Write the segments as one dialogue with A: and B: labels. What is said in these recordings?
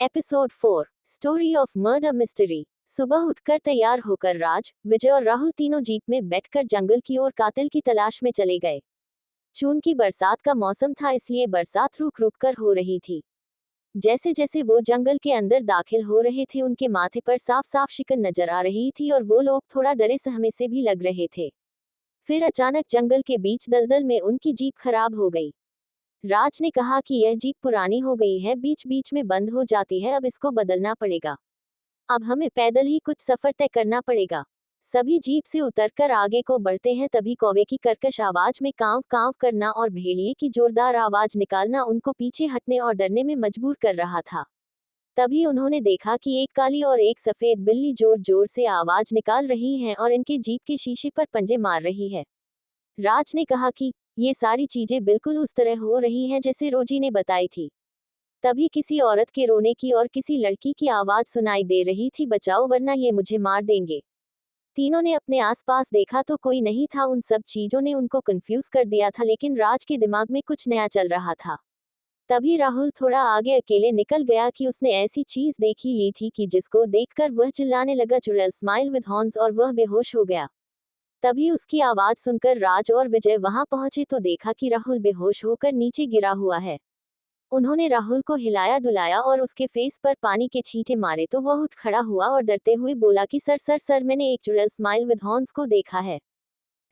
A: Episode 4 story of murder mystery. सुबह उठकर तैयार होकर राज, विजय और राहुल तीनों जीप में बैठकर जंगल की ओर कातिल की तलाश में चले गए। चूंकि बरसात का मौसम था इसलिए बरसात रुक रुक कर हो रही थी। जैसे जैसे वो जंगल के अंदर दाखिल हो रहे थे उनके माथे पर साफ साफ शिकन नजर आ रही थी और वो लोग थोड़ा डरे सहमे से भी लग रहे थे। फिर अचानक जंगल के बीच दलदल में उनकी जीप खराब हो गई। राज ने कहा कि यह जीप पुरानी हो गई है, बीच बीच में बंद हो जाती है, अब इसको बदलना पड़ेगा। अब हमें पैदल ही कुछ सफर तय करना पड़ेगा। सभी जीप से उतरकर आगे को बढ़ते हैं तभी कौवे की कर्कश आवाज में कांव कांव करना और भेड़िए की जोरदार आवाज निकालना उनको पीछे हटने और डरने में मजबूर कर रहा था। तभी उन्होंने देखा कि एक काली और एक सफेद बिल्ली जोर जोर से आवाज निकाल रही हैं और इनके जीप के शीशे पर पंजे मार रही है। राज ने कहा कि ये सारी चीजें बिल्कुल उस तरह हो रही हैं जैसे रोजी ने बताई थी। तभी किसी औरत के रोने की और किसी लड़की की आवाज सुनाई दे रही थी, बचाओ वरना ये मुझे मार देंगे। तीनों ने अपने आसपास देखा तो कोई नहीं था। उन सब चीजों ने उनको कंफ्यूज कर दिया था, लेकिन राज के दिमाग में कुछ नया चल रहा था। तभी राहुल थोड़ा आगे अकेले निकल गया कि उसने ऐसी चीज देखी ली थी कि जिसको देखकर वह चिल्लाने लगा, चुड़ैल स्माइल विद हॉर्न्स, और वह बेहोश हो गया। तभी उसकी आवाज सुनकर राज और विजय वहां पहुंचे तो देखा कि राहुल बेहोश होकर नीचे गिरा हुआ है। उन्होंने राहुल को हिलाया डुलाया और उसके फेस पर पानी के छींटे मारे तो वह उठ खड़ा हुआ और डरते हुए बोला कि सर सर सर, मैंने एक चुड़ैल स्माइल विद हॉर्न्स को देखा है।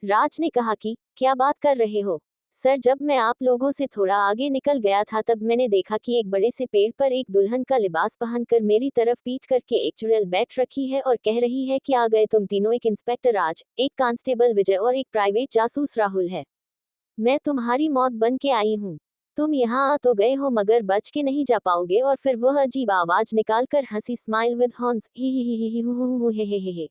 A: राज ने कहा कि क्या बात कर रहे हो सर, जब मैं आप लोगों से थोड़ा आगे निकल गया था तब मैंने देखा कि एक बड़े से पेड़ पर एक दुल्हन का लिबास पहनकर मेरी तरफ पीट करके एक चुड़ैल बैठ रखी है और कह रही है कि आ गए तुम तीनों। एक इंस्पेक्टर राज, एक कांस्टेबल विजय और एक प्राइवेट जासूस राहुल है। मैं तुम्हारी मौत बन के आई हूँ। तुम यहाँ आ तो गए हो मगर बच के नहीं जा पाओगे। और फिर वह अजीब आवाज निकालकर हंसी, स्माइल विद हॉर्न्स, ही ही ही ही हु हु हु हे हे हे हे।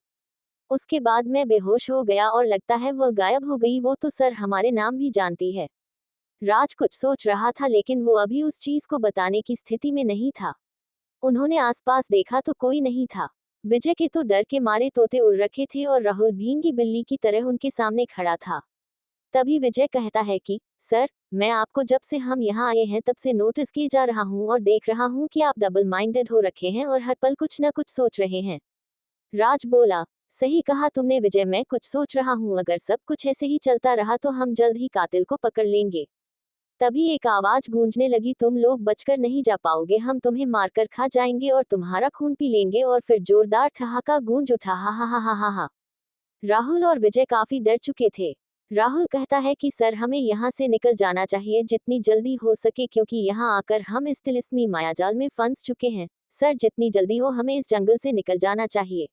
A: उसके बाद मैं बेहोश हो गया और लगता है वह गायब हो गई। वो तो सर हमारे नाम भी जानती है। राज कुछ सोच रहा था लेकिन वो अभी उस चीज को बताने की स्थिति में नहीं था। उन्होंने आसपास देखा तो कोई नहीं था। विजय के तो डर के मारे तोते उड़ रखे थे और राहुल भींगी बिल्ली की तरह उनके सामने खड़ा था। तभी विजय कहता है कि सर, मैं आपको जब से हम यहाँ आए हैं तब से नोटिस किए जा रहा हूँ और देख रहा हूँ कि आप डबल माइंडेड हो रखे हैं और हर पल कुछ न कुछ सोच रहे हैं। राज बोला, सही कहा तुमने विजय, मैं कुछ सोच रहा हूँ। अगर सब कुछ ऐसे ही चलता रहा तो हम जल्द ही कातिल को पकड़ लेंगे। तभी एक आवाज गूंजने लगी, तुम लोग बचकर नहीं जा पाओगे, हम तुम्हें मारकर खा जाएंगे और तुम्हारा खून पी लेंगे। और फिर जोरदार ठहाका गूंज उठा, हा हा हा हा हा हा। राहुल और विजय काफी डर चुके थे। राहुल कहता है कि सर, हमें यहाँ से निकल जाना चाहिए जितनी जल्दी हो सके, क्योंकि यहाँ आकर हम इस तिलिस्मी मायाजाल में फंस चुके हैं। सर, जितनी जल्दी हो हमें इस जंगल से निकल जाना चाहिए।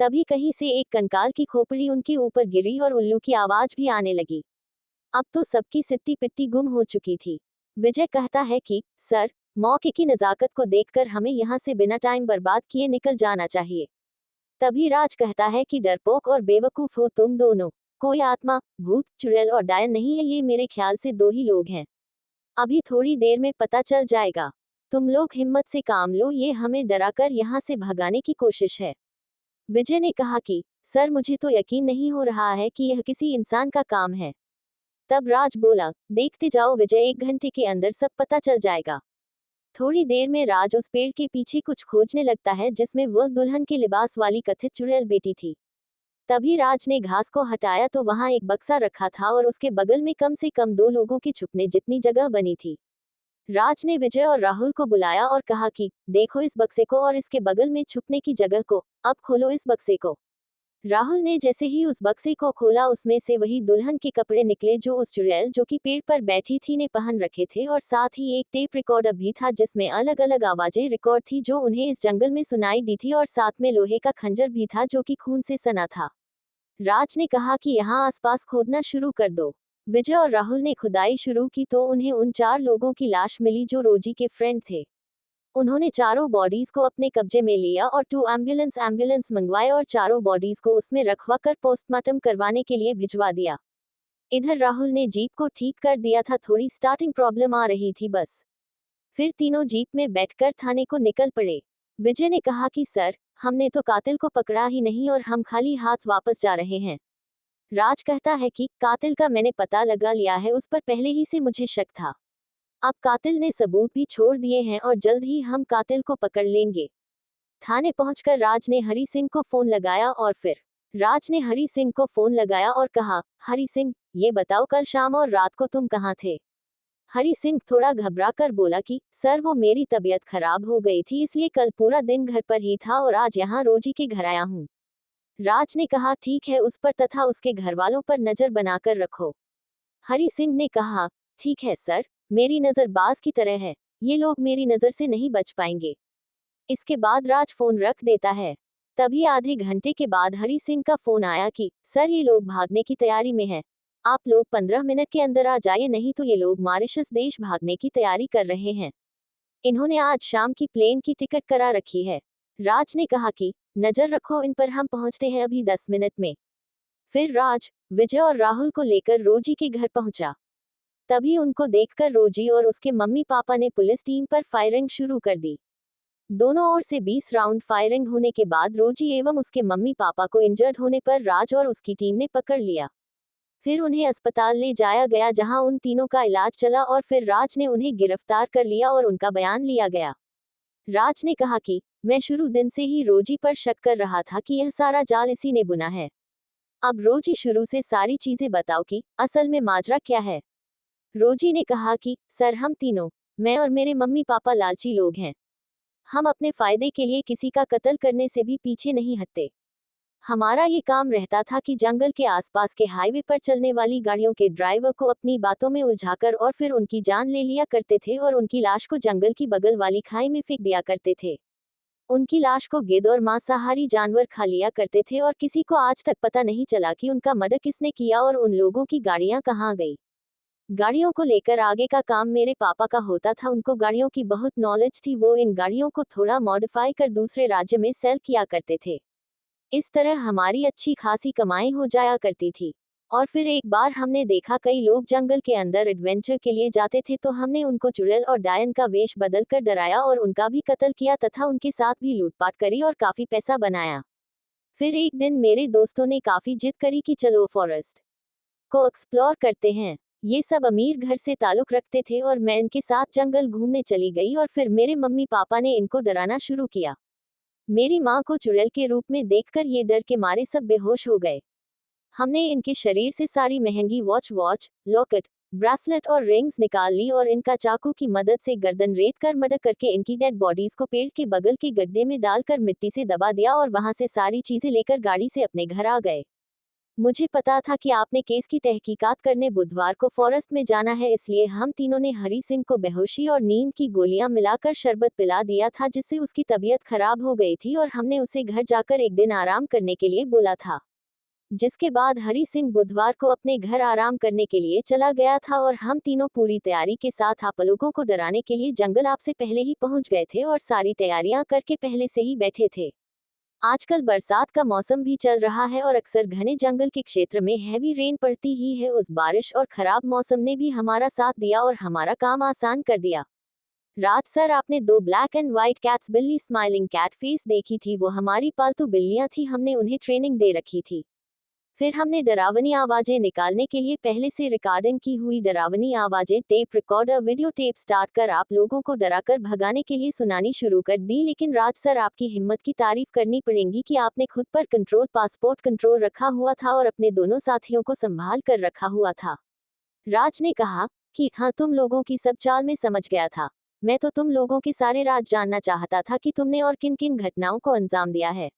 A: तभी कहीं से एक कंकाल की खोपड़ी उनके ऊपर गिरी और उल्लू की आवाज भी आने लगी। अब तो सबकी सिट्टी पिट्टी गुम हो चुकी थी। विजय कहता है कि सर, मौके की नजाकत को देखकर हमें यहाँ से बिना टाइम बर्बाद किए निकल जाना चाहिए। तभी राज कहता है कि डरपोक और बेवकूफ हो तुम दोनों। कोई आत्मा, भूत, चुड़ैल और डायन नहीं है, ये मेरे ख्याल से दो ही लोग हैं। अभी थोड़ी देर में पता चल जाएगा। तुम लोग हिम्मत से काम लो, ये हमें डराकर यहाँ से भगाने की कोशिश है। विजय ने कहा कि सर, मुझे तो यकीन नहीं हो रहा है कि यह किसी इंसान का काम है। तब राज बोला, देखते जाओ विजय, 1 घंटे के अंदर सब पता चल जाएगा। थोड़ी देर में राज उस पेड़ के पीछे कुछ खोजने लगता है जिसमें वह दुल्हन के लिबास वाली कथित चुड़ैल बेटी थी। तभी राज ने घास को हटाया तो वहां एक बक्सा रखा था और उसके बगल में कम से कम 2 लोगों के छुपने जितनी जगह बनी थी। राज ने विजय और राहुल को बुलाया और कहा कि देखो इस बक्से को और इसके बगल में छुपने की जगह को, अब खोलो इस बक्से को। राहुल ने जैसे ही उस बक्से को खोला उसमें से वही दुल्हन के कपड़े निकले जो उस चुड़ैल जो कि पेड़ पर बैठी थी ने पहन रखे थे, और साथ ही एक टेप रिकॉर्डर भी था जिसमें अलग अलग आवाजें रिकॉर्ड थी जो उन्हें इस जंगल में सुनाई दी थी, और साथ में लोहे का खंजर भी था जो कि खून से सना था। राज ने कहा कि यहाँ आसपास खोदना शुरू कर दो। विजय और राहुल ने खुदाई शुरू की तो उन्हें उन 4 लोगों की लाश मिली जो रोजी के फ्रेंड थे। उन्होंने चारों बॉडीज को अपने कब्जे में लिया और 2 एम्बुलेंस मंगवाए और चारों बॉडीज को उसमें रखवा कर पोस्टमार्टम करवाने के लिए भिजवा दिया। इधर राहुल ने जीप को ठीक कर दिया था, थोड़ी स्टार्टिंग प्रॉब्लम आ रही थी बस। फिर तीनों जीप में बैठकर थाने को निकल पड़े। विजय ने कहा कि सर, हमने तो कातिल को पकड़ा ही नहीं और हम खाली हाथ वापस जा रहे हैं। राज कहता है कि कातिल का मैंने पता लगा लिया है, उस पर पहले ही से मुझे शक था। अब कातिल ने सबूत भी छोड़ दिए हैं और जल्द ही हम कातिल को पकड़ लेंगे। थाने पहुंचकर राज ने हरी सिंह को फोन लगाया और फिर राज ने हरी सिंह को फोन लगाया और कहा, हरी सिंह, ये बताओ कल शाम और रात को तुम कहाँ थे? हरी सिंह थोड़ा घबरा कर बोला कि सर वो मेरी तबीयत खराब हो गई थी इसलिए कल पूरा दिन घर पर ही था और आज यहाँ रोजी के घर आया हूँ। राज ने कहा, ठीक है, उस पर तथा उसके घर वालों पर नजर बनाकर रखो। हरी सिंह ने कहा, ठीक है सर, मेरी नजर बाज की तरह है, ये लोग मेरी नजर से नहीं बच पाएंगे। इसके बाद राज फोन रख देता है। तभी आधे घंटे के बाद हरी सिंह का फोन आया कि सर ये लोग भागने की तैयारी में हैं। आप लोग 15 मिनट के अंदर आ जाइए नहीं तो ये लोग मॉरिशस देश भागने की तैयारी कर रहे हैं। इन्होंने आज शाम की प्लेन की टिकट करा रखी है। राज ने कहा कि नजर रखो इन पर, हम पहुंचते हैं अभी 10 मिनट में। फिर राज विजय और राहुल को लेकर रोजी के घर पहुंचा। तभी उनको देखकर रोजी और उसके मम्मी पापा ने पुलिस टीम पर फायरिंग शुरू कर दी। दोनों ओर से 20 राउंड फायरिंग होने के बाद रोजी एवं उसके मम्मी पापा को इंजर्ड होने पर राज और उसकी टीम ने पकड़ लिया। फिर उन्हें अस्पताल ले जाया गया जहां उन तीनों का इलाज चला और फिर राज ने उन्हें गिरफ्तार कर लिया और उनका बयान लिया गया। राज ने कहा कि मैं शुरू दिन से ही रोजी पर शक कर रहा था कि यह सारा जाल इसी ने बुना है। अब रोजी शुरू से सारी चीजें बताओ कि असल में माजरा क्या है। रोजी ने कहा कि सर हम तीनों, मैं और मेरे मम्मी पापा लालची लोग हैं। हम अपने फायदे के लिए किसी का कत्ल करने से भी पीछे नहीं हटते। हमारा ये काम रहता था कि जंगल के आसपास के हाईवे पर चलने वाली गाड़ियों के ड्राइवर को अपनी बातों में उलझाकर और फिर उनकी जान ले लिया करते थे और उनकी लाश को जंगल की बगल वाली खाई में फेंक दिया करते थे। उनकी लाश को गिद्ध और मांसाहारी जानवर खा लिया करते थे और किसी को आज तक पता नहीं चला कि उनका मर्डर किसने किया और उन लोगों की गाड़ियां कहाँ गई। गाड़ियों को लेकर आगे का काम मेरे पापा का होता था, उनको गाड़ियों की बहुत नॉलेज थी, वो इन गाड़ियों को थोड़ा मॉडिफाई कर दूसरे राज्य में सेल किया करते थे। इस तरह हमारी अच्छी खासी कमाई हो जाया करती थी। और फिर एक बार हमने देखा कई लोग जंगल के अंदर एडवेंचर के लिए जाते थे तो हमने उनको चुड़ैल और डायन का वेश बदल कर डराया और उनका भी कत्ल किया तथा उनके साथ भी लूटपाट करी और काफी पैसा बनाया। फिर एक दिन मेरे दोस्तों ने काफी जिद करी कि चलो फॉरेस्ट को एक्सप्लोर करते हैं। ये सब अमीर घर से ताल्लुक रखते थे और मैं इनके साथ जंगल घूमने चली गई और फिर मेरे मम्मी पापा ने इनको डराना शुरू किया। मेरी माँ को चुड़ैल के रूप में देखकर ये डर के मारे सब बेहोश हो गए। हमने इनके शरीर से सारी महंगी वॉच, लॉकेट, ब्रेसलेट और रिंग्स निकाल ली और इनका चाकू की मदद से गर्दन रेत कर मर्डर करके इनकी डेड बॉडीज को पेड़ के बगल के गड्ढे में डालकर मिट्टी से दबा दिया और वहां से सारी चीजें लेकर गाड़ी से अपने घर आ गए। मुझे पता था कि आपने केस की तहकीकात करने बुधवार को फॉरेस्ट में जाना है, इसलिए हम तीनों ने हरी सिंह को बेहोशी और नींद की गोलियां मिलाकर शरबत पिला दिया था जिससे उसकी तबीयत खराब हो गई थी और हमने उसे घर जाकर एक दिन आराम करने के लिए बोला था। जिसके बाद हरी सिंह बुधवार को अपने घर आराम करने के लिए चला गया था और हम तीनों पूरी तैयारी के साथ आप लोगों को डराने के लिए जंगल आपसे पहले ही पहुंच गए थे और सारी तैयारियां करके पहले से ही बैठे थे। आजकल बरसात का मौसम भी चल रहा है और अक्सर घने जंगल के क्षेत्र में हैवी रेन पड़ती ही है। उस बारिश और खराब मौसम ने भी हमारा साथ दिया और हमारा काम आसान कर दिया। रात सर आपने 2 ब्लैक एंड व्हाइट कैट्स बिल्ली स्माइलिंग कैट फेस देखी थी, वो हमारी पालतू बिल्लियां थी, हमने उन्हें ट्रेनिंग दे रखी थी। फिर हमने डरावनी आवाजें निकालने के लिए पहले से रिकॉर्डिंग की हुई डरावनी आवाजें tape recorder video tape start कर आप लोगों को डराकर भगाने के लिए सुनानी शुरू कर दी। लेकिन राज सर आपकी हिम्मत की तारीफ करनी पड़ेगी कि आपने खुद पर कंट्रोल पासपोर्ट कंट्रोल रखा हुआ था और अपने दोनों साथियों को संभाल कर रखा हुआ था। राज ने कहा कि हाँ, तुम लोगों की सब चाल में समझ गया था। मैं तो तुम लोगों के सारे राज जानना चाहता था कि तुमने और किन किन घटनाओं को अंजाम दिया है।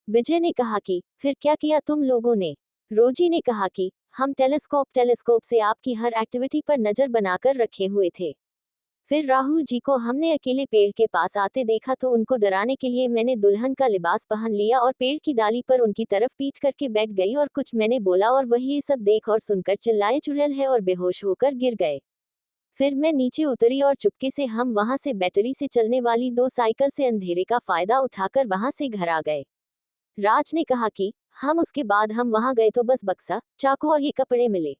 A: विजय ने कहा कि फिर क्या किया तुम लोगों ने? रोजी ने कहा कि हम टेलीस्कोप से आपकी हर एक्टिविटी पर नजर बनाकर रखे हुए थे। फिर राहुल जी को हमने अकेले पेड़ के पास आते देखा तो उनको डराने के लिए मैंने दुल्हन का लिबास पहन लिया और पेड़ की डाली पर उनकी तरफ पीट करके बैठ गई और कुछ मैंने बोला और वही ये सब देख और सुनकर चिल्लाए चुड़ैल है और बेहोश होकर गिर गए। फिर मैं नीचे उतरी और चुपके से हम वहां से बैटरी से चलने वाली 2 साइकिल से अंधेरे का फायदा उठाकर वहां से घर आ गए। राज ने कहा कि हम उसके बाद हम वहां गए तो बस बक्सा, चाकू और ये कपड़े मिले।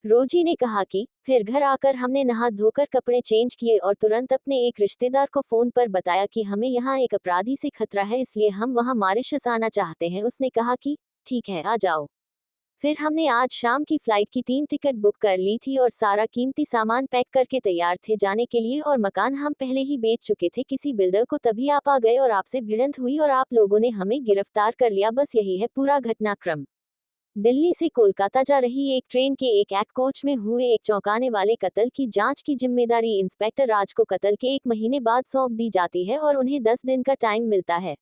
A: रोजी ने कहा कि फिर घर आकर हमने नहा धोकर कपड़े चेंज किए और तुरंत अपने एक रिश्तेदार को फोन पर बताया कि हमें यहाँ एक अपराधी से खतरा है, इसलिए हम वहां मॉरिशस आना चाहते हैं। उसने कहा कि ठीक है, आ जाओ। फिर हमने आज शाम की फ्लाइट की 3 टिकट बुक कर ली थी और सारा कीमती सामान पैक करके तैयार थे जाने के लिए, और मकान हम पहले ही बेच चुके थे किसी बिल्डर को। तभी आप आ गए और आपसे भिड़ंत हुई और आप लोगों ने हमें गिरफ्तार कर लिया। बस यही है पूरा घटनाक्रम। दिल्ली से कोलकाता जा रही एक ट्रेन के एक कोच में हुए एक चौंकाने वाले कत्ल की जांच की जिम्मेदारी इंस्पेक्टर राज को कत्ल के 1 महीने बाद सौंप दी जाती है और उन्हें 10 दिन का टाइम मिलता है।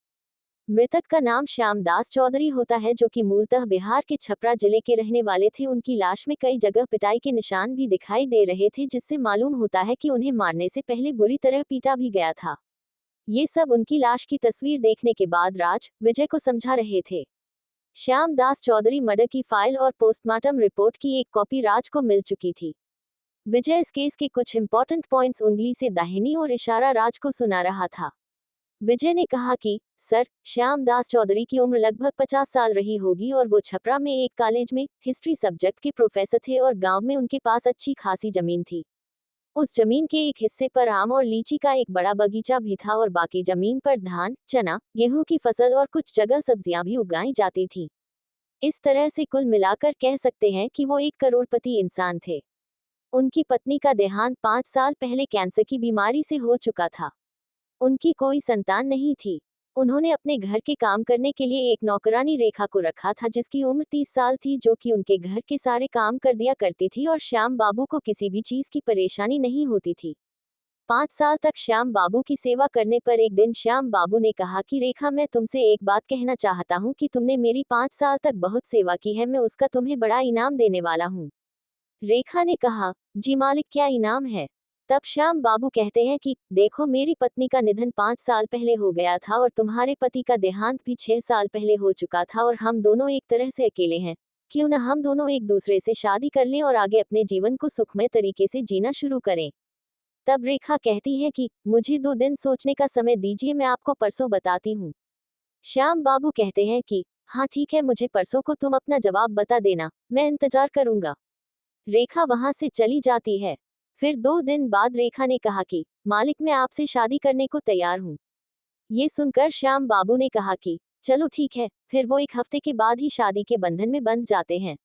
A: मृतक का नाम श्याम दास चौधरी होता है, जो कि मूलतः बिहार के छपरा जिले के रहने वाले थे। उनकी लाश में कई जगह पिटाई के निशान भी दिखाई दे रहे थे, जिससे मालूम होता है कि उन्हें मारने से पहले बुरी तरह पीटा भी गया था। ये सब उनकी लाश की तस्वीर देखने के बाद राज विजय को समझा रहे थे। श्याम दास चौधरी मर्डर की फाइल और पोस्टमार्टम रिपोर्ट की एक कॉपी राज को मिल चुकी थी। विजय इस केस के कुछ इंपॉर्टेंट पॉइंट्स उंगली से दाहिनी ओर इशारा राज को सुना रहा था। विजय ने कहा कि सर, श्याम दास चौधरी की उम्र लगभग 50 साल रही होगी और वो छपरा में एक कॉलेज में हिस्ट्री सब्जेक्ट के प्रोफेसर थे और गांव में उनके पास अच्छी खासी जमीन थी। उस जमीन के एक हिस्से पर आम और लीची का एक बड़ा बगीचा भी था और बाकी जमीन पर धान, चना, गेहूं की फसल और कुछ जगह सब्जियां भी उगाई जाती थी। इस तरह से कुल मिलाकर कह सकते हैं कि वो एक करोड़पति इंसान थे। उनकी पत्नी का देहांत 5 साल पहले कैंसर की बीमारी से हो चुका था। उनकी कोई संतान नहीं थी। उन्होंने अपने घर के काम करने के लिए एक नौकरानी रेखा को रखा था, जिसकी उम्र 30 साल थी, जो कि उनके घर के सारे काम कर दिया करती थी और श्याम बाबू को किसी भी चीज की परेशानी नहीं होती थी। 5 साल तक श्याम बाबू की सेवा करने पर एक दिन श्याम बाबू ने कहा कि रेखा, मैं तुमसे एक बात कहना चाहता हूँ कि तुमने मेरी 5 साल तक बहुत सेवा की है, मैं उसका तुम्हें बड़ा इनाम देने वाला हूँ। रेखा ने कहा, जी मालिक, क्या इनाम है? तब श्याम बाबू कहते हैं कि देखो, मेरी पत्नी का निधन 5 साल पहले हो गया था और तुम्हारे पति का देहांत भी 6 साल पहले हो चुका था और हम दोनों एक तरह से अकेले हैं। क्यों न हम दोनों एक दूसरे से शादी कर लें और आगे अपने जीवन को सुखमय तरीके से जीना शुरू करें। तब रेखा कहती है कि मुझे 2 दिन सोचने का समय दीजिए, मैं आपको परसों बताती हूँ। श्याम बाबू कहते हैं कि हाँ ठीक है, मुझे परसों को तुम अपना जवाब बता देना, मैं इंतजार करूंगा। रेखा वहां से चली जाती है। फिर 2 दिन बाद रेखा ने कहा कि मालिक, मैं आपसे शादी करने को तैयार हूँ। ये सुनकर श्याम बाबू ने कहा कि चलो ठीक है। फिर वो 1 हफ्ते के बाद ही शादी के बंधन में बंध जाते हैं।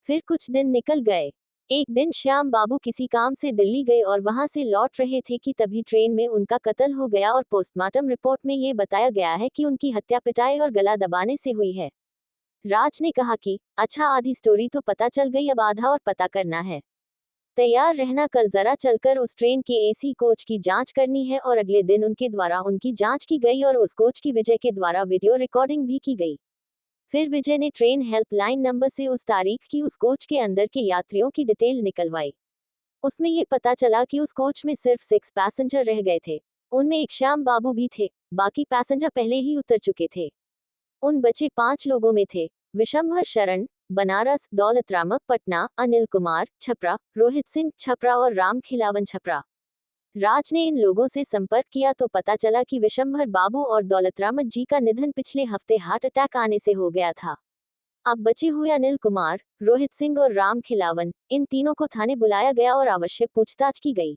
A: फिर कुछ दिन निकल गए। एक दिन श्याम बाबू किसी काम से दिल्ली गए और वहां से लौट रहे थे कि तभी ट्रेन में उनका कत्ल हो गया और पोस्टमार्टम रिपोर्ट में ये बताया गया है कि उनकी हत्या पिटाई और गला दबाने से हुई है। राज ने कहा कि अच्छा, आधी स्टोरी तो पता चल गई, अब आधा और पता करना है। तैयार रहना, कल जरा चलकर उस ट्रेन के एसी कोच की जांच करनी है। और अगले दिन उनके द्वारा उनकी जांच की गई और उस कोच की विजय के द्वारा वीडियो रिकॉर्डिंग भी की गई। फिर विजय ने ट्रेन हेल्पलाइन नंबर से उस तारीख की उस कोच के अंदर के यात्रियों की डिटेल निकलवाई। उसमें ये पता चला कि उस कोच में सिर्फ 6 पैसेंजर रह गए थे। उनमें एक श्याम बाबू भी थे। बाकी पैसेंजर पहले ही उतर चुके थे। उन बचे 5 लोगों में थे विशंभर शरण, बनारस, दौलतराम पटना, अनिल कुमार छपरा, रोहित सिंह छपरा और राम खिलावन छपरा। राज ने इन लोगों से संपर्क किया तो पता चला कि विशंभर बाबू और दौलतराम जी का निधन पिछले हफ्ते हार्ट अटैक आने से हो गया था। अब बचे हुए अनिल कुमार, रोहित सिंह और राम खिलावन, इन तीनों को थाने बुलाया गया और आवश्यक पूछताछ की गई।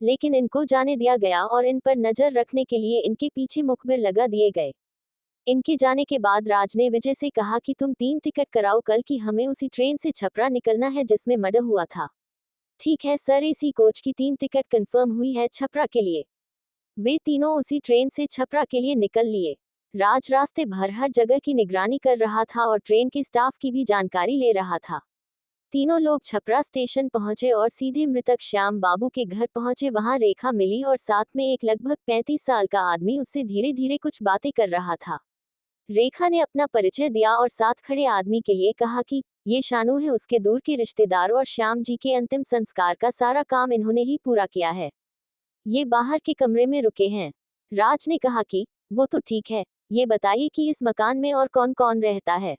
A: लेकिन इनको जाने दिया गया और इन पर नजर रखने के लिए इनके पीछे मुखबिर लगा दिए गए। इनके जाने के बाद राज ने विजय से कहा कि तुम 3 टिकट कराओ कल की, हमें उसी ट्रेन से छपरा निकलना है जिसमें मर्डर हुआ था। ठीक है सर, एसी कोच की 3 टिकट कंफर्म हुई है छपरा के लिए। वे तीनों उसी ट्रेन से छपरा के लिए निकल लिए। राज रास्ते भर हर जगह की निगरानी कर रहा था और ट्रेन के स्टाफ की भी जानकारी ले रहा था। तीनों लोग छपरा स्टेशन पहुंचे और सीधे मृतक श्याम बाबू के घर पहुंचे। वहां रेखा मिली और साथ में एक लगभग 35 साल का आदमी उससे धीरे धीरे कुछ बातें कर रहा था। रेखा ने अपना परिचय दिया और साथ खड़े आदमी के लिए कहा कि ये शानू है, उसके दूर के रिश्तेदार, और श्याम जी के अंतिम संस्कार का सारा काम इन्होंने ही पूरा किया है। ये बाहर के कमरे में रुके हैं। राज ने कहा कि वो तो ठीक है, ये बताइए कि इस मकान में और कौन कौन रहता है।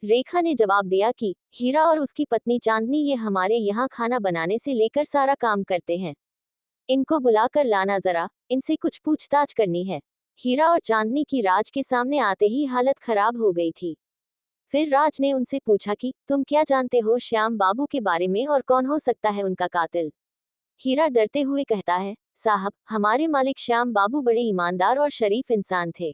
A: रेखा ने जवाब दिया कि हीरा और उसकी पत्नी चांदनी ये हमारे यहाँ खाना बनाने से लेकर सारा काम करते हैं। इनको बुलाकर लाना जरा, इनसे कुछ पूछताछ करनी है। हीरा और चांदनी की राज के सामने आते ही हालत खराब हो गई थी। फिर राज ने उनसे पूछा कि तुम क्या जानते हो श्याम बाबू के बारे में और कौन हो सकता है उनका कातिल। हीरा डरते हुए कहता है, साहब, हमारे मालिक श्याम बाबू बड़े ईमानदार और शरीफ इंसान थे।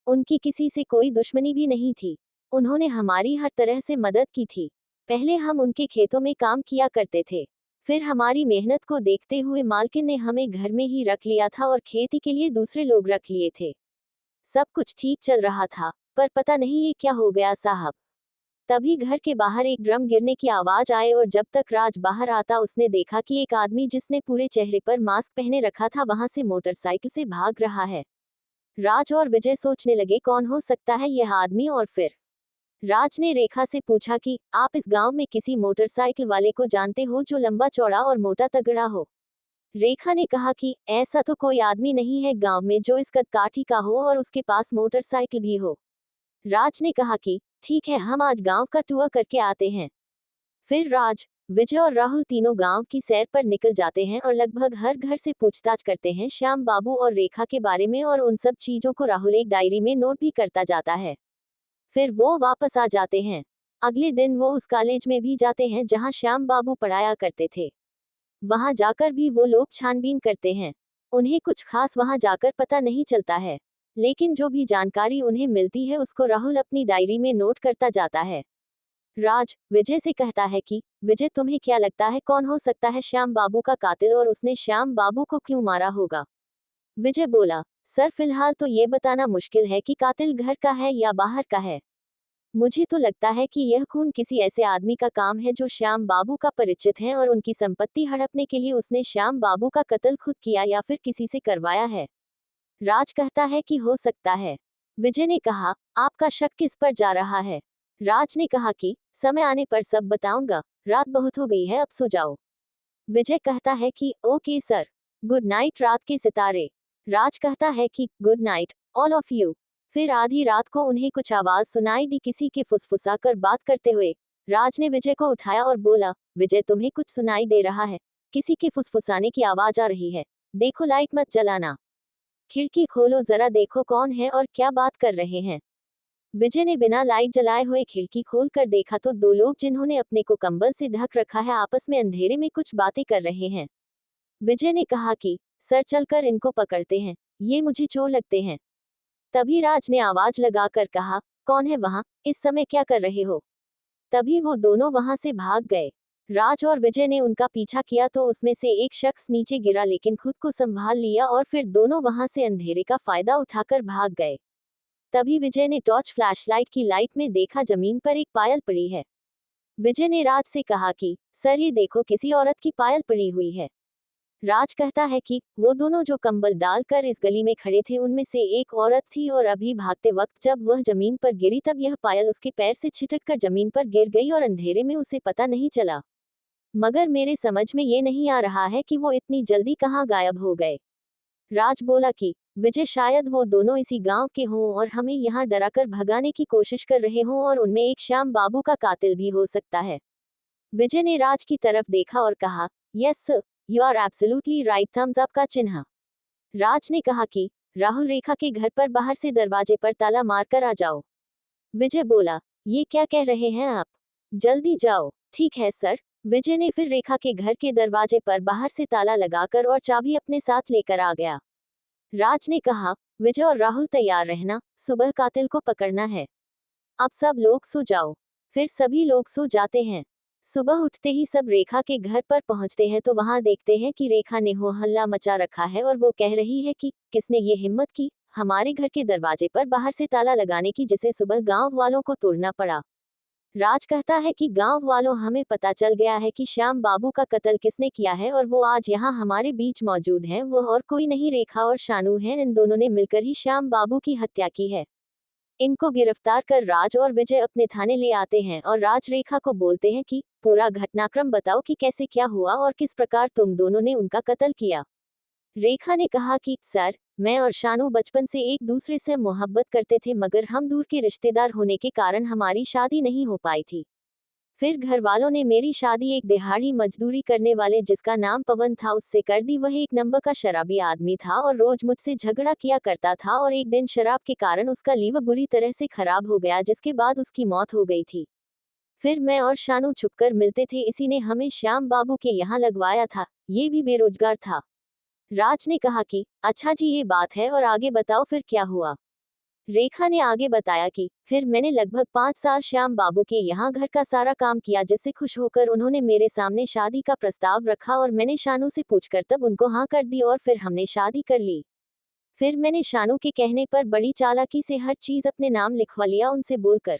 A: उनकी किसी से कोई दुश्मनी भी नहीं थी। उन्होंने हमारी हर तरह से मदद की थी। पहले हम उनके खेतों में काम किया करते थे, फिर हमारी मेहनत को देखते हुए मालकिन ने हमें घर में ही रख लिया था और खेती के लिए दूसरे लोग रख लिए थे। सब कुछ ठीक चल रहा था, पर पता नहीं ये क्या हो गया साहब। तभी घर के बाहर एक ड्रम गिरने की आवाज आए और जब तक राज बाहर आता उसने देखा कि एक आदमी जिसने पूरे चेहरे पर मास्क पहने रखा था वहां से मोटरसाइकिल से भाग रहा है। राज और विजय सोचने लगे कौन हो सकता है यह आदमी, और फिर राज ने रेखा से पूछा कि आप इस गांव में किसी मोटरसाइकिल वाले को जानते हो जो लंबा चौड़ा और मोटा तगड़ा हो। रेखा ने कहा कि ऐसा तो कोई आदमी नहीं है गांव में जो इस कद काठी का हो और उसके पास मोटरसाइकिल भी हो। राज ने कहा कि ठीक है, हम आज गांव का टूर करके आते हैं। फिर राज, विजय और राहुल तीनों गांव की सैर पर निकल जाते हैं और लगभग हर घर से पूछताछ करते हैं श्याम बाबू और रेखा के बारे में, और उन सब चीजों को राहुल एक डायरी में नोट भी करता जाता है। फिर वो वापस आ जाते हैं। अगले दिन वो उस कॉलेज में भी जाते हैं जहां श्याम बाबू पढ़ाया करते थे। वहां जाकर भी वो लोग छानबीन करते हैं। उन्हें कुछ खास वहां जाकर पता नहीं चलता है, लेकिन जो भी जानकारी उन्हें मिलती है उसको राहुल अपनी डायरी में नोट करता जाता है। राज विजय से कहता है कि विजय, तुम्हें क्या लगता है कौन हो सकता है श्याम बाबू का कातिल और उसने श्याम बाबू को क्यों मारा होगा? विजय बोला, सर फिलहाल तो ये बताना मुश्किल है कि कातिल घर का है या बाहर का है। मुझे तो लगता है कि यह खून किसी ऐसे आदमी का काम है जो श्याम बाबू का परिचित है और उनकी संपत्ति हड़पने के लिए उसने श्याम बाबू का कत्ल खुद किया या फिर किसी से करवाया है। राज कहता है कि हो सकता है। विजय ने कहा, आपका शक किस पर जा रहा है? राज ने कहा कि समय आने पर सब बताऊंगा, रात बहुत हो गई है, अब सो जाओ। विजय कहता है कि ओके सर, गुड नाइट रात के सितारे। राज कहता है कि good night all of you. फिर आधी रात को उन्हें कुछ आवाज सुनाई दी किसी के फुसफुसा कर बात करते हुए। राज ने विजय को उठाया और बोला, विजय तुम्हें कुछ सुनाई दे रहा है? किसी के फुसफुसाने की आवाज आ रही है। देखो, लाइट मत जलाना, खिड़की खोलो, जरा देखो कौन है और क्या बात कर रहे हैं। विजय ने बिना लाइट जलाए हुए खिड़की खोल कर देखा तो दो लोग जिन्होंने अपने को कंबल से ढक रखा है आपस में अंधेरे में कुछ बातें कर रहे हैं। विजय ने कहा कि सर चलकर इनको पकड़ते हैं, ये मुझे चोर लगते हैं। तभी राज ने आवाज लगाकर कहा, कौन है वहां, इस समय क्या कर रहे हो? तभी वो दोनों वहां से भाग गए। राज और विजय ने उनका पीछा किया तो उसमें से एक शख्स नीचे गिरा लेकिन खुद को संभाल लिया और फिर दोनों वहां से अंधेरे का फायदा उठाकर भाग गए। तभी विजय ने टॉर्च फ्लैशलाइट की लाइट में देखा जमीन पर एक पायल पड़ी है। विजय ने राज से कहा कि सर ये देखो, किसी औरत की पायल पड़ी हुई है। राज कहता है कि वो दोनों जो कंबल डालकर इस गली में खड़े थे उनमें से एक औरत थी और अभी भागते वक्त जब वह जमीन पर गिरी तब यह पायल उसके पैर से छिटक कर जमीन पर गिर गई और अंधेरे में उसे पता नहीं चला। मगर मेरे समझ में ये नहीं आ रहा है कि वो इतनी जल्दी कहाँ गायब हो गए। राज बोला कि विजय, शायद वो दोनों इसी गांव के हों और हमें यहाँ डराकर भगाने की कोशिश कर रहे हों और उनमें एक श्याम बाबू का कातिल भी हो सकता है। विजय ने राज की तरफ देखा और कहा, yes you are absolutely right, thumbs up का चिन्ह। राज ने कहा कि राहुल, रेखा के घर पर बाहर से दरवाजे पर ताला मारकर आ जाओ। विजय बोला, ये क्या कह रहे हैं आप? जल्दी जाओ। ठीक है सर। विजय ने फिर रेखा के घर के दरवाजे पर बाहर से ताला लगाकर और चाबी अपने साथ लेकर आ गया। राज ने कहा, विजय और राहुल तैयार रहना, सुबह कातिल को पकड़ना है। अब सब लोग सो जाओ। फिर सभी लोग सो जाते हैं। सुबह उठते ही सब रेखा के घर पर पहुंचते हैं तो वहां देखते हैं कि रेखा ने हो हल्ला मचा रखा है और वो कह रही है कि किसने ये हिम्मत की हमारे घर के दरवाजे पर बाहर से ताला लगाने की, जिसे सुबह गांव वालों को तोड़ना पड़ा। राज कहता है कि गांव वालों, हमें पता चल गया है कि श्याम बाबू का कत्ल किसने किया है और वो आज यहाँ हमारे बीच मौजूद हैं। वो और कोई नहीं, रेखा और शानू हैं। इन दोनों ने मिलकर ही श्याम बाबू की हत्या की है। इनको गिरफ्तार कर राज और विजय अपने थाने ले आते हैं और राज रेखा को बोलते हैं कि पूरा घटनाक्रम बताओ कि कैसे क्या हुआ और किस प्रकार तुम दोनों ने उनका कत्ल किया। रेखा ने कहा कि सर, मैं और शानू बचपन से एक दूसरे से मोहब्बत करते थे मगर हम दूर के रिश्तेदार होने के कारण हमारी शादी नहीं हो पाई थी। फिर घर वालों ने मेरी शादी एक दिहाड़ी मजदूरी करने वाले जिसका नाम पवन था उससे कर दी। वह एक नंबर का शराबी आदमी था और रोज मुझसे झगड़ा किया करता था और एक दिन शराब के कारण उसका लीवर बुरी तरह से खराब हो गया जिसके बाद उसकी मौत हो गई थी। फिर मैं और शानू छुपकर मिलते थे, इसी ने हमें श्याम बाबू के यहाँ लगवाया था। ये भी बेरोजगार था। राज ने कहा कि अच्छा जी, ये बात है और आगे बताओ फिर क्या हुआ। रेखा ने आगे बताया कि फिर मैंने लगभग 5 साल श्याम बाबू के यहाँ घर का सारा काम किया, जिससे खुश होकर उन्होंने मेरे सामने शादी का प्रस्ताव रखा और मैंने शानू से पूछकर तब उनको हाँ कर दी और फिर हमने शादी कर ली। फिर मैंने शानू के कहने पर बड़ी चालाकी से हर चीज अपने नाम लिखवा लिया उनसे बोलकर।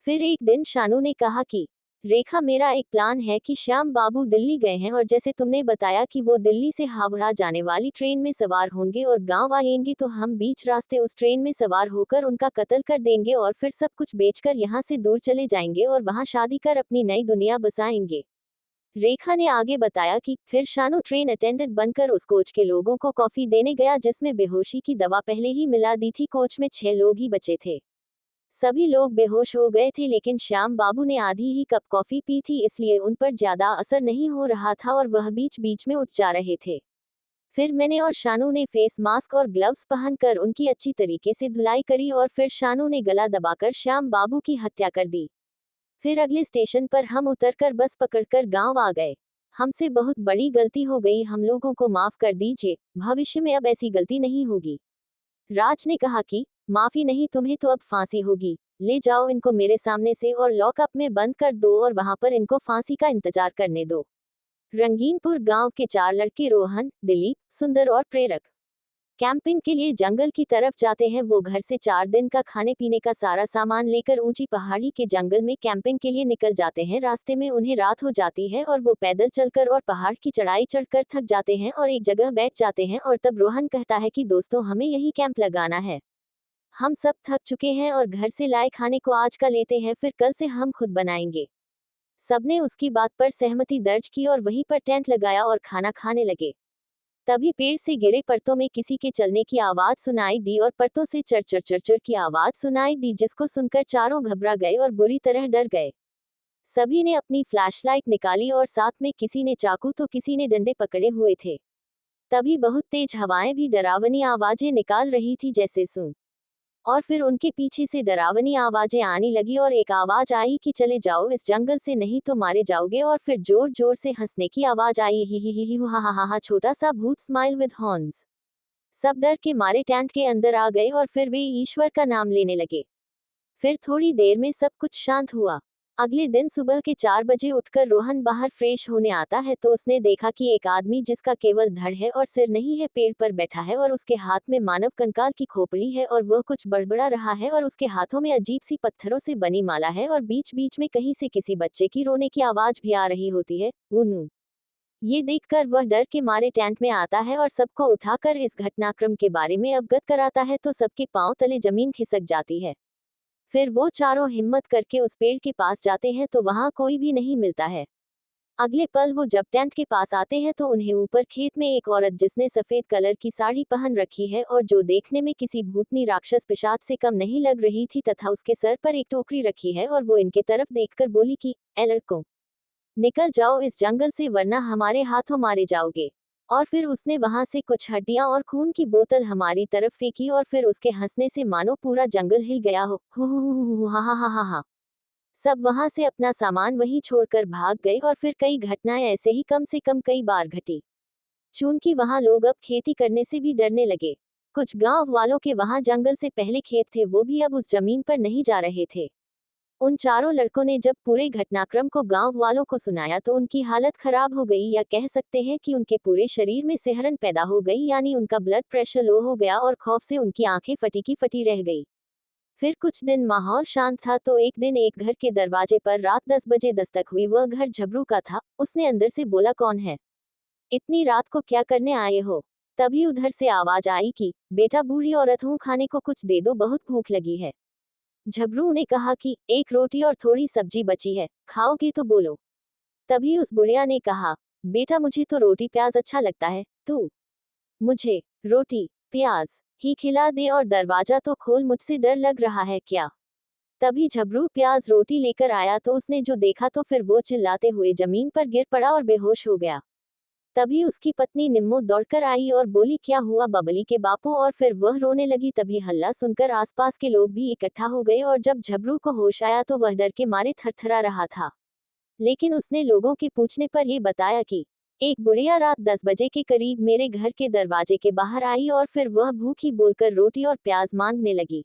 A: फिर एक दिन शानू ने कहा कि रेखा, मेरा एक प्लान है कि श्याम बाबू दिल्ली गए हैं और जैसे तुमने बताया कि वो दिल्ली से हावड़ा जाने वाली ट्रेन में सवार होंगे और गांव आएंगे, तो हम बीच रास्ते उस ट्रेन में सवार होकर उनका कत्ल कर देंगे और फिर सब कुछ बेचकर यहाँ से दूर चले जाएंगे और वहाँ शादी कर अपनी नई दुनिया बसाएंगे। रेखा ने आगे बताया कि फिर शानू ट्रेन अटेंडेंट बनकर उस कोच के लोगों को कॉफी देने गया, जिसमें बेहोशी की दवा पहले ही मिला दी थी। कोच में 6 लोग ही बचे थे। सभी लोग बेहोश हो गए थे, लेकिन श्याम बाबू ने आधी ही कप कॉफी पी थी, इसलिए उन पर ज्यादा असर नहीं हो रहा था और वह बीच बीच में उठ जा रहे थे। फिर मैंने और शानू ने फेस मास्क और ग्लव्स पहनकर उनकी अच्छी तरीके से धुलाई करी और फिर शानू ने गला दबाकर श्याम बाबू की हत्या कर दी। फिर अगले स्टेशन पर हम उतरकर बस पकड़कर गांव आ गए। हमसे बहुत बड़ी गलती हो गई, हम लोगों को माफ कर दीजिए, भविष्य में अब ऐसी गलती नहीं होगी। राज ने कहा कि माफी नहीं, तुम्हें तो अब फांसी होगी। ले जाओ इनको मेरे सामने से और लॉकअप में बंद कर दो और वहां पर इनको फांसी का इंतजार करने दो। रंगीनपुर गांव के 4 लड़के रोहन, दिलीप, सुंदर और प्रेरक कैंपिंग के लिए जंगल की तरफ जाते हैं। वो घर से 4 दिन का खाने पीने का सारा सामान लेकर ऊंची पहाड़ी के जंगल में कैंपिंग के लिए निकल जाते हैं। रास्ते में उन्हें रात हो जाती है और वो पैदल चलकर और पहाड़ की चढ़ाई चढ़कर थक जाते हैं और एक जगह बैठ जाते हैं और तब रोहन कहता है कि दोस्तों, हमें यही कैंप लगाना है। हम सब थक चुके हैं और घर से लाए खाने को आज का लेते हैं, फिर कल से हम खुद बनाएंगे। सबने उसकी बात पर सहमति दर्ज की और वहीं पर टेंट लगाया और खाना खाने लगे। तभी पेड़ से गिरे पत्तों में किसी के चलने की आवाज सुनाई दी और पत्तों से चरचर चरचर की आवाज सुनाई दी, जिसको सुनकर चारों घबरा गए और बुरी तरह डर गए। सभी ने अपनी फ्लैशलाइट निकाली और साथ में किसी ने चाकू तो किसी ने डंडे पकड़े हुए थे। तभी बहुत तेज हवाएं भी डरावनी आवाजें निकाल रही थी, जैसे सू। और फिर उनके पीछे से डरावनी आवाजें आने लगी और एक आवाज आई कि चले जाओ इस जंगल से, नहीं तो मारे जाओगे। और फिर जोर जोर से हंसने की आवाज आई, ही हा हा हा हा, छोटा सा भूत स्माइल विद हॉर्न्स। सब डर के मारे टेंट के अंदर आ गए और फिर वे ईश्वर का नाम लेने लगे। फिर थोड़ी देर में सब कुछ शांत हुआ। अगले दिन सुबह के 4 बजे उठकर रोहन बाहर फ्रेश होने आता है तो उसने देखा कि एक आदमी जिसका केवल धड़ है और सिर नहीं है, पेड़ पर बैठा है और उसके हाथ में मानव कंकाल की खोपड़ी है और वह कुछ बड़बड़ा रहा है और उसके हाथों में अजीब सी पत्थरों से बनी माला है और बीच बीच में कहीं से किसी बच्चे की रोने की आवाज भी आ रही होती है। उन्नू। ये देखकर वह डर के मारे टेंट में आता है और सबको उठाकर इस घटनाक्रम के बारे में अवगत कराता है तो सबके पांव तले जमीन खिसक जाती है। फिर वो चारों हिम्मत करके उस पेड़ के पास जाते हैं तो वहां कोई भी नहीं मिलता है। अगले पल वो जब टेंट के पास आते हैं तो उन्हें ऊपर खेत में एक औरत जिसने सफेद कलर की साड़ी पहन रखी है और जो देखने में किसी भूतनी राक्षस पिशाच से कम नहीं लग रही थी तथा उसके सर पर एक टोकरी रखी है और वो इनके तरफ देखकर बोली कि ए लड़कों, निकल जाओ इस जंगल से वरना हमारे हाथों मारे जाओगे। और फिर उसने वहां से कुछ हड्डियां और खून की बोतल हमारी तरफ फेंकी और फिर उसके हंसने से मानो पूरा जंगल हिल गया हो। हा हा हा हा हा। सब वहां से अपना सामान वहीं छोड़कर भाग गए और फिर कई घटनाएं ऐसे ही कम से कम कई बार घटी। चूंकि वहां लोग अब खेती करने से भी डरने लगे। कुछ गांव वालों के वहां जंगल से पहले खेत थे, वो भी अब उस जमीन पर नहीं जा रहे थे। उन चारों लड़कों ने जब पूरे घटनाक्रम को गांव वालों को सुनाया तो उनकी हालत खराब हो गई, या कह सकते हैं कि उनके पूरे शरीर में सिहरन पैदा हो गई, यानी उनका ब्लड प्रेशर लो हो गया और खौफ से उनकी आंखें फटी की फटी रह गई। फिर कुछ दिन माहौल शांत था तो एक दिन एक घर के दरवाजे पर रात 10 बजे दस्तक हुई। वह घर झबरू का था। उसने अंदर से बोला, कौन है? इतनी रात को क्या करने आए हो? तभी उधर से आवाज आई कि बेटा, बूढ़ी औरत हूँ, खाने को कुछ दे दो, बहुत भूख लगी है। झबरू ने कहा कि एक रोटी और थोड़ी सब्जी बची है, खाओगे तो बोलो। तभी उस बुढ़िया ने कहा, बेटा मुझे तो रोटी प्याज अच्छा लगता है, तू मुझे रोटी प्याज ही खिला दे और दरवाजा तो खोल, मुझसे डर लग रहा है क्या? तभी झबरू प्याज रोटी लेकर आया तो उसने जो देखा तो फिर वो चिल्लाते हुए जमीन पर गिर पड़ा और बेहोश हो गया। तभी उसकी पत्नी निम्मो दौड़कर आई और बोली, क्या हुआ बबली के बापू? और फिर वह रोने लगी। तभी हल्ला सुनकर आसपास के लोग भी इकट्ठा हो गए और जब झबरू को होश आया तो वह डर के मारे थरथरा रहा था। लेकिन उसने लोगों के पूछने पर यह बताया कि एक बुढ़िया रात 10 बजे के करीब मेरे घर के दरवाजे के बाहर आई और फिर वह भूखी बोलकर रोटी और प्याज मांगने लगी।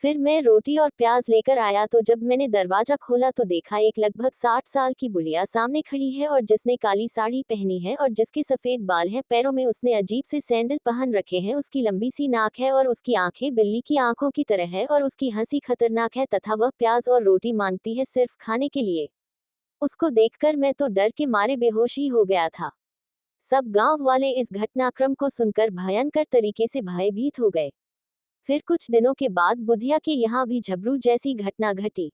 A: फिर मैं रोटी और प्याज लेकर आया तो जब मैंने दरवाजा खोला तो देखा एक लगभग 60 साल की बुढ़िया सामने खड़ी है और जिसने काली साड़ी पहनी है और जिसके सफेद बाल हैं, पैरों में उसने अजीब से सैंडल पहन रखे हैं, उसकी लंबी सी नाक है और उसकी आंखें बिल्ली की आंखों की तरह है और उसकी हंसी खतरनाक है तथा वह प्याज और रोटी मांगती है सिर्फ खाने के लिए। उसको देखकर मैं तो डर के मारे बेहोश ही हो गया था। सब गांव वाले इस घटनाक्रम को सुनकर भयंकर तरीके से भयभीत हो गए। फिर कुछ दिनों के बाद बुधिया के यहाँ भी झबरू जैसी घटना घटी।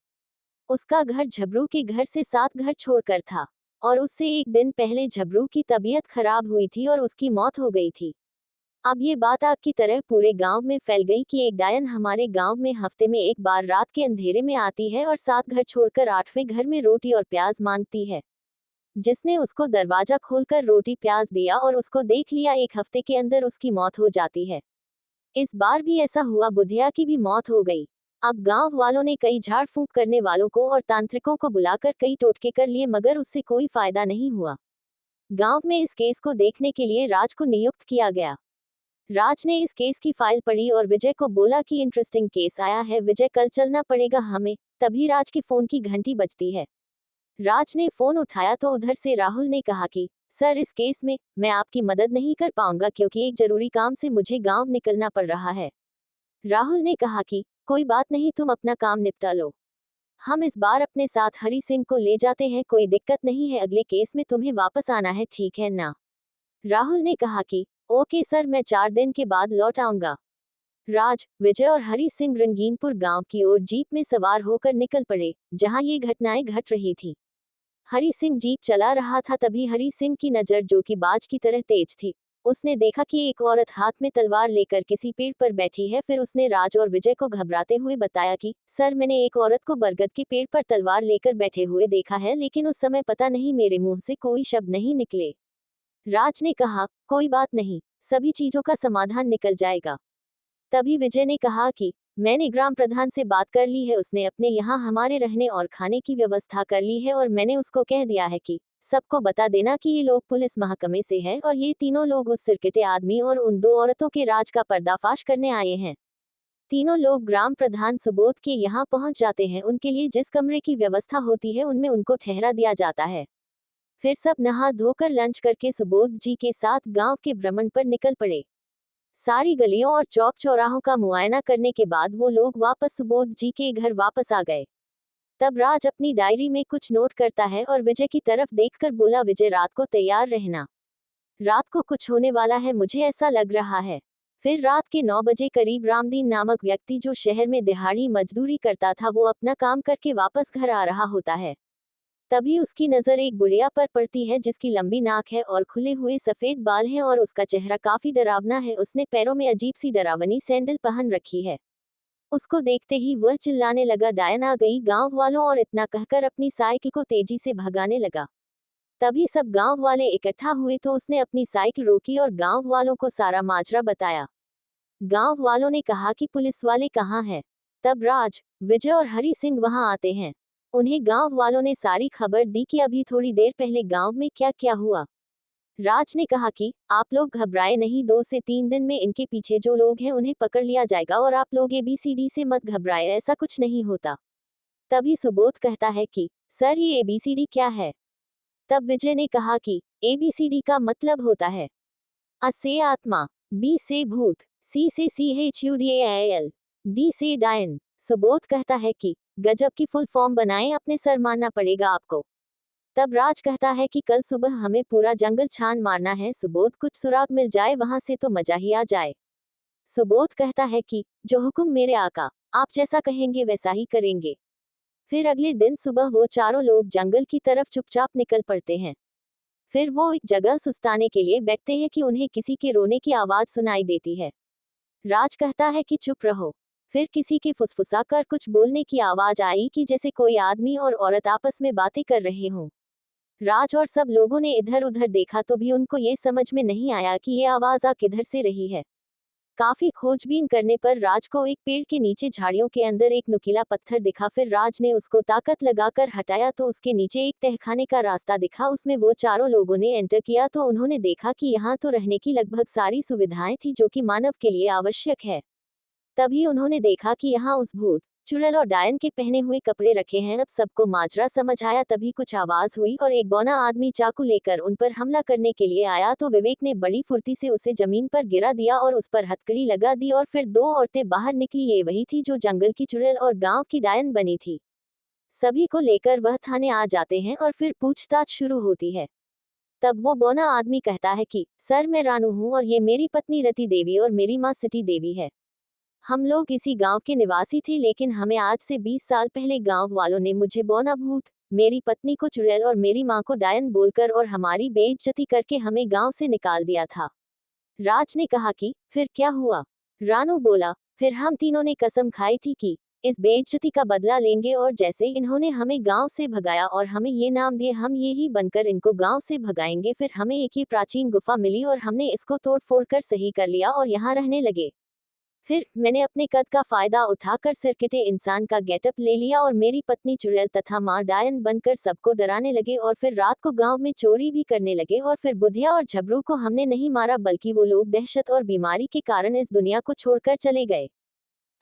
A: उसका घर झबरू के घर से 7 घर छोड़कर था और उससे एक दिन पहले झबरू की तबीयत खराब हुई थी और उसकी मौत हो गई थी। अब ये बात आग की तरह पूरे गांव में फैल गई कि एक डायन हमारे गांव में हफ्ते में एक बार रात के अंधेरे में आती है और 7 घर छोड़कर 8वें घर में रोटी और प्याज मांगती है। जिसने उसको दरवाजा खोलकर रोटी प्याज दिया और उसको देख लिया, 1 हफ्ते के अंदर उसकी मौत हो जाती है। इस बार भी ऐसा हुआ, बुधिया की भी मौत हो गई। अब गांव वालों ने कई झाड़ फूंक करने वालों को और तांत्रिकों को बुलाकर कई टोटके कर लिए मगर उससे कोई फायदा नहीं हुआ। गांव में इस केस को देखने के लिए राज को नियुक्त किया गया। राज ने इस केस की फाइल पढ़ी और विजय को बोला कि इंटरेस्टिंग केस आया है विजय, कल चलना पड़ेगा हमें। तभी राज के फोन की घंटी बजती है। राज ने फोन उठाया तो उधर से राहुल ने कहा कि सर, इस केस में मैं आपकी मदद नहीं कर पाऊंगा क्योंकि एक जरूरी काम से मुझे गांव निकलना पड़ रहा है। राहुल ने कहा कि कोई बात नहीं, तुम अपना काम निपटा लो, हम इस बार अपने साथ हरी सिंह को ले जाते हैं, कोई दिक्कत नहीं है, अगले केस में तुम्हें वापस आना है, ठीक है ना? राहुल ने कहा कि ओके सर, मैं 4 दिन के बाद लौट आऊंगा। राज, विजय और हरी सिंह रंगीनपुर गांव की ओर जीप में सवार होकर निकल पड़े जहां ये घटनाएं घट रही थी। हरी सिंह जीप चला रहा था, तभी हरी सिंह की नजर, जो कि बाज की तरह तेज थी, उसने देखा कि एक औरत हाथ में तलवार लेकर किसी पेड़ पर बैठी है। फिर उसने राज और विजय को घबराते हुए बताया कि सर, मैंने एक औरत को बरगद के पेड़ पर तलवार लेकर बैठे हुए देखा है, लेकिन उस समय पता नहीं मेरे मुंह से कोई शब्द नहीं निकले। राज ने कहा कोई बात नहीं, सभी चीजों का समाधान निकल जाएगा। तभी विजय ने कहा कि मैंने ग्राम प्रधान से बात कर ली है, उसने अपने यहाँ हमारे रहने और खाने की व्यवस्था कर ली है और मैंने उसको कह दिया है कि सबको बता देना कि ये लोग पुलिस महकमे से हैं और ये तीनों लोग उस सिरकटे आदमी और उन 2 औरतों के राज का पर्दाफाश करने आए हैं। तीनों लोग ग्राम प्रधान सुबोध के यहाँ पहुंच जाते हैं, उनके लिए जिस कमरे की व्यवस्था होती है उनमें उनको ठहरा दिया जाता है। फिर सब नहा धोकर लंच करके सुबोध जी के साथ गांव के भ्रमण पर निकल पड़े। सारी गलियों और चौक चौराहों का मुआयना करने के बाद वो लोग वापस सुबोध जी के घर वापस आ गए। तब राज अपनी डायरी में कुछ नोट करता है और विजय की तरफ देखकर बोला, विजय, रात को तैयार रहना, रात को कुछ होने वाला है, मुझे ऐसा लग रहा है। फिर रात के 9 बजे करीब रामदीन नामक व्यक्ति, जो शहर में दिहाड़ी मजदूरी करता था, वो अपना काम करके वापस घर आ रहा होता है। तभी उसकी नजर एक बुढ़िया पर पड़ती है जिसकी लंबी नाक है और खुले हुए सफेद बाल हैं और उसका चेहरा काफी डरावना है। उसने पैरों में अजीब सी डरावनी सैंडल पहन रखी है। उसको देखते ही वह चिल्लाने लगा, डायन आ गई गांव वालों, और इतना कहकर अपनी साइकिल को तेजी से भगाने लगा। तभी सब गांव वाले इकट्ठा हुए तो उसने अपनी साइकिल रोकी और गांव वालों को सारा माजरा बताया। गांव वालों ने कहा कि पुलिस वाले कहाँ हैं? तब राज, विजय और हरी सिंह वहां आते हैं। उन्हें गांव वालों ने सारी खबर दी कि अभी थोड़ी देर पहले गांव में क्या क्या हुआ। राज ने कहा कि आप लोग घबराए नहीं, 2 से 3 दिन में इनके पीछे जो लोग हैं उन्हें पकड़ लिया जाएगा और आप लोग ABCD से मत घबराए, ऐसा कुछ नहीं होता। तभी सुबोध कहता है कि सर, ये ABCD क्या है? तब विजय ने कहा कि ABCD का मतलब होता है A से आत्मा, B से भूत, C से CHUDAL, D से डायन। सुबोध कहता है कि गजब की फुल फॉर्म बनाएं, अपने सर मानना पड़ेगा आपको। तब राज कहता है कि कल सुबह हमें पूरा जंगल छान मारना है, सुबोध कुछ सुराग मिल जाए वहां से तो मजा ही आ जाए। सुबोध कहता है कि जो हुक्म मेरे आका, आप जैसा कहेंगे वैसा ही करेंगे। फिर अगले दिन सुबह वो चारों लोग जंगल की तरफ चुपचाप निकल पड़ते हैं। फिर वो एक जगह सुस्ताने के लिए बैठते हैं कि उन्हें किसी के रोने की आवाज सुनाई देती है। राज कहता है कि चुप रहो। फिर किसी के फुसफुसा कर कुछ बोलने की आवाज आई कि जैसे कोई आदमी और औरत आपस में बातें कर रहे हों। राज और सब लोगों ने इधर उधर देखा तो भी उनको ये समझ में नहीं आया कि ये आवाज आ किधर से रही है। काफी खोजबीन करने पर राज को एक पेड़ के नीचे झाड़ियों के अंदर एक नुकीला पत्थर दिखा। फिर राज ने उसको ताकत लगाकर हटाया तो उसके नीचे एक तहखाने का रास्ता दिखा। उसमें वो चारों लोगों ने एंटर किया तो उन्होंने देखा कि यहाँ तो रहने की लगभग सारी सुविधाएं थी जो कि मानव के लिए आवश्यक है। तभी उन्होंने देखा कि यहाँ उस भूत चुड़ैल और डायन के पहने हुए कपड़े रखे हैं। अब सबको माजरा समझ आया। तभी कुछ आवाज हुई और एक बौना आदमी चाकू लेकर उन पर हमला करने के लिए आया, तो विवेक ने बड़ी फुर्ती से उसे जमीन पर गिरा दिया और उस पर हथकड़ी लगा दी और फिर 2 औरतें बाहर निकली। ये वही थी जो जंगल की चुड़ैल और गांव की डायन बनी थी। सभी को लेकर वह थाने आ जाते हैं और फिर पूछताछ शुरू होती है। तब वो बौना आदमी कहता है कि सर, मैं रानू हूँ और ये मेरी पत्नी रति देवी और मेरी माँ सिटी देवी है। हम लोग इसी गांव के निवासी थे, लेकिन हमें आज से 20 साल पहले गांव वालों ने मुझे बौना भूत, मेरी पत्नी को चुड़ैल और मेरी माँ को डायन बोलकर और हमारी बेइज्जती करके हमें गांव से निकाल दिया था। राज ने कहा कि फिर क्या हुआ? रानू बोला, फिर हम तीनों ने कसम खाई थी कि इस बेइज्जती का बदला लेंगे और जैसे इन्होंने हमें गांव से भगाया और हमें ये नाम दिए, हम ये ही बनकर इनको गांव से भगाएंगे। फिर हमें एक ही प्राचीन गुफा मिली और हमने इसको तोड़ फोड़ कर सही कर लिया और यहाँ रहने लगे। फिर मैंने अपने कद का फायदा उठाकर सिरकिटे इंसान का गेटअप ले लिया और मेरी पत्नी चुड़ैल तथा माँ डायन बनकर सबको डराने लगे और फिर रात को गांव में चोरी भी करने लगे। और फिर बुधिया और झबरू को हमने नहीं मारा, बल्कि वो लोग दहशत और बीमारी के कारण इस दुनिया को छोड़कर चले गए।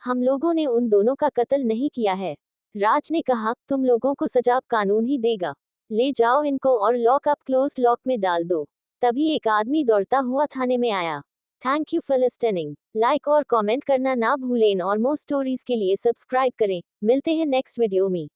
A: हम लोगों ने उन दोनों का कत्ल नहीं किया है। राज ने कहा, तुम लोगों को सजा अब कानून ही देगा। ले जाओ इनको और लॉक अप क्लोज लॉक में डाल दो। तभी एक आदमी दौड़ता हुआ थाने में आया। Thank you for listening. Like और कमेंट करना ना भूलें और मोर स्टोरीज के लिए सब्सक्राइब करें। मिलते हैं नेक्स्ट वीडियो में।